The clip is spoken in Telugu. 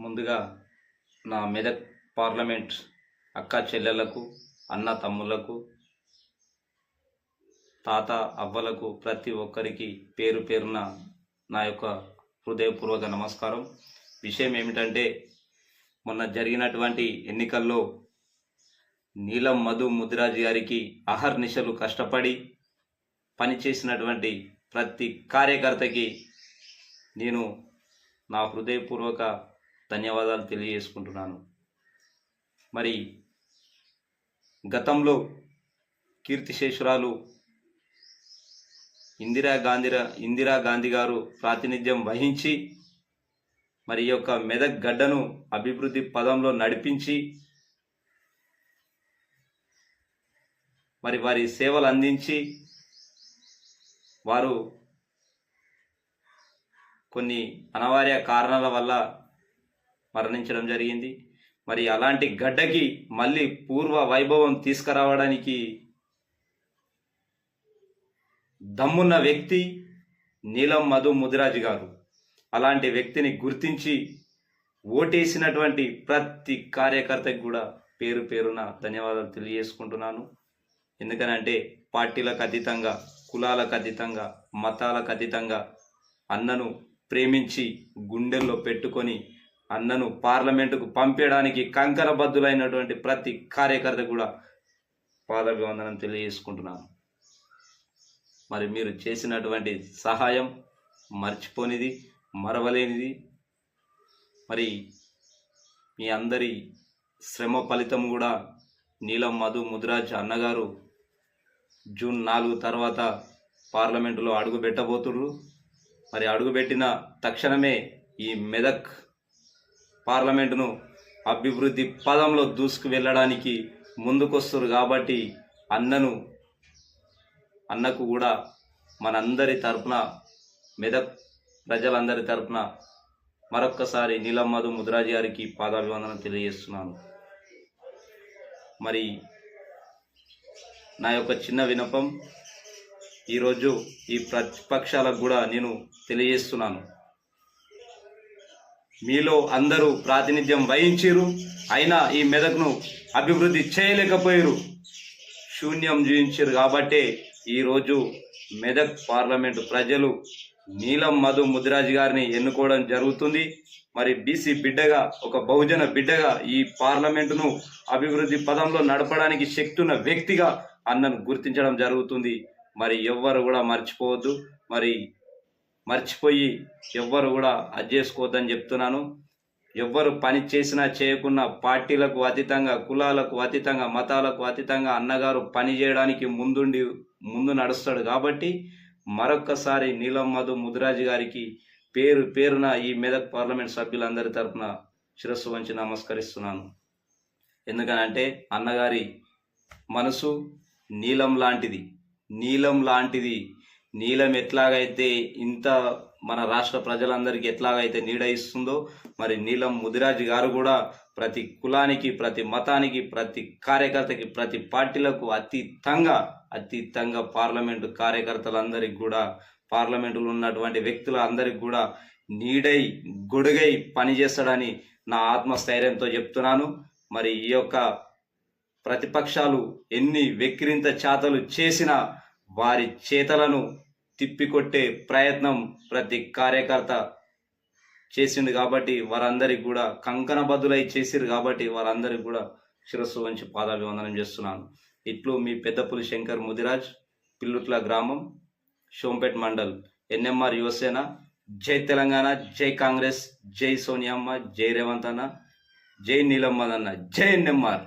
ముందుగా నా మెదక్ పార్లమెంట్ అక్క చెల్లెళ్లకు, అన్న తమ్ముళ్లకు, తాత అవ్వలకు ప్రతి ఒక్కరికి పేరు పేరున నా యొక్క హృదయపూర్వక నమస్కారం. విషయం ఏమిటంటే, మొన్న జరిగినటువంటి ఎన్నికల్లో నీలం మధు ముదిరాజ్ గారికి అహర్నిశలు కష్టపడి పనిచేసినటువంటి ప్రతి కార్యకర్తకి నేను నా హృదయపూర్వక ధన్యవాదాలు తెలియజేసుకుంటున్నాను. మరి గతంలో కీర్తిశేషురాలు ఇందిరాగాంధీ గారు ప్రాతినిధ్యం వహించి మరి ఈ యొక్క మెదక్ గడ్డను అభివృద్ధి పదంలో నడిపించి మరి వారి సేవలు అందించి వారు కొన్ని అనివార్య కారణాల వల్ల మరణించడం జరిగింది. మరి అలాంటి గడ్డకి మళ్ళీ పూర్వ వైభవం తీసుకురావడానికి దమ్మున్న వ్యక్తి నీలం మధు ముదిరాజ్ గారు. అలాంటి వ్యక్తిని గుర్తించి ఓటేసినటువంటి ప్రతి కార్యకర్తకి కూడా పేరు పేరున ధన్యవాదాలు తెలియజేసుకుంటున్నాను. ఎందుకనంటే పార్టీలకు అతీతంగా, కులాలకు అతీతంగా, మతాలకు అతీతంగా అన్నను ప్రేమించి గుండెల్లో పెట్టుకొని అన్నను పార్లమెంటుకు పంపించడానికి కంకణబద్ధులైనటువంటి ప్రతి కార్యకర్త కూడా పాదాభివందనం తెలియజేసుకుంటున్నాను. మరి మీరు చేసినటువంటి సహాయం మర్చిపోనిది, మరవలేనిది. మరి మీ అందరి శ్రమ ఫలితం కూడా నీలం మధు ముదిరాజ్ అన్నగారు జూన్ 4 తర్వాత పార్లమెంటులో అడుగు పెట్టబోతున్నారు. మరి అడుగుపెట్టిన తక్షణమే ఈ మెదక్ పార్లమెంటును అభివృద్ధి పదంలో దూసుకు వెళ్ళడానికి ముందుకొస్తారు. కాబట్టి అన్నకు కూడా మనందరి తరపున, మెదక్ ప్రజలందరి తరపున మరొక్కసారి నీలం మధు ముదిరాజ్ గారికి పాదాభివందనం తెలియజేస్తున్నాను. మరి నా యొక్క చిన్న విన్నపం ఈరోజు ఈ ప్రతిపక్షాలకు కూడా నేను తెలియజేస్తున్నాను. మీలో అందరూ ప్రాతినిధ్యం వహించారు, అయినా ఈ మెదక్ను అభివృద్ధి చేయలేకపోయారు, శూన్యం జీవించారు. కాబట్టే ఈరోజు మెదక్ పార్లమెంటు ప్రజలు నీలం మధు ముదిరాజ్ గారిని ఎన్నుకోవడం జరుగుతుంది. మరి బీసీ బిడ్డగా, ఒక బహుజన బిడ్డగా ఈ పార్లమెంటును అభివృద్ధి పదంలో నడపడానికి శక్తి ఉన్న వ్యక్తిగా అన్నను గుర్తించడం జరుగుతుంది. మరి ఎవ్వరు కూడా మర్చిపోవద్దు. మరి మర్చిపోయి ఎవ్వరు కూడా అది చేసుకోవద్దని చెప్తున్నాను. ఎవ్వరు పని చేసినా చేయకున్నా పార్టీలకు అతీతంగా, కులాలకు అతీతంగా, మతాలకు అతీతంగా అన్నగారు పని చేయడానికి ముందు నడుస్తాడు. కాబట్టి మరొక్కసారి నీలం మధు ముదిరాజ్ గారికి పేరు పేరున ఈ మెదక్ పార్లమెంట్ సభ్యులందరి తరఫున శిరస్సు వంచి నమస్కరిస్తున్నాను. ఎందుకనంటే అన్నగారి మనసు నీలం లాంటిది. నీలం ఎట్లాగైతే ఇంత మన రాష్ట్ర ప్రజలందరికీ ఎట్లాగైతే నీడ ఇస్తుందో, మరి నీలం ముదిరాజ్ గారు కూడా ప్రతి కులానికి, ప్రతి మతానికి, ప్రతి కార్యకర్తకి, ప్రతి పార్టీలకు అతీతంగా పార్లమెంటు కార్యకర్తలందరికీ కూడా, పార్లమెంటులో ఉన్నటువంటి వ్యక్తులందరికీ కూడా నీడై, గొడుగై పనిచేస్తాడని నా ఆత్మస్థైర్యంతో చెప్తున్నాను. మరి ఈ యొక్క ప్రతిపక్షాలు ఎన్ని వెక్కిరింత చాతలు చేసినా వారి చేతలను తిప్పికొట్టే ప్రయత్నం ప్రతి కార్యకర్త చేసిండు. కాబట్టి వారందరికీ కూడా కంకణబద్ధులై చేసిరు. కాబట్టి వారందరికీ కూడా శిరస్సు వంచి పాదాభివందనం చేస్తున్నాను. ఇట్లు మీ పెద్దపులి శంకర్ ముదిరాజ్, పిల్లుట్ల గ్రామం, షోంపేట్ మండల్, ఎన్ఎంఆర్ యువసేన. జై తెలంగాణ, జై కాంగ్రెస్, జై సోనియమ్మ, జై రేవంత్ అన్న, జై నీలం మధు అన్న, జై ఎన్ఎంఆర్.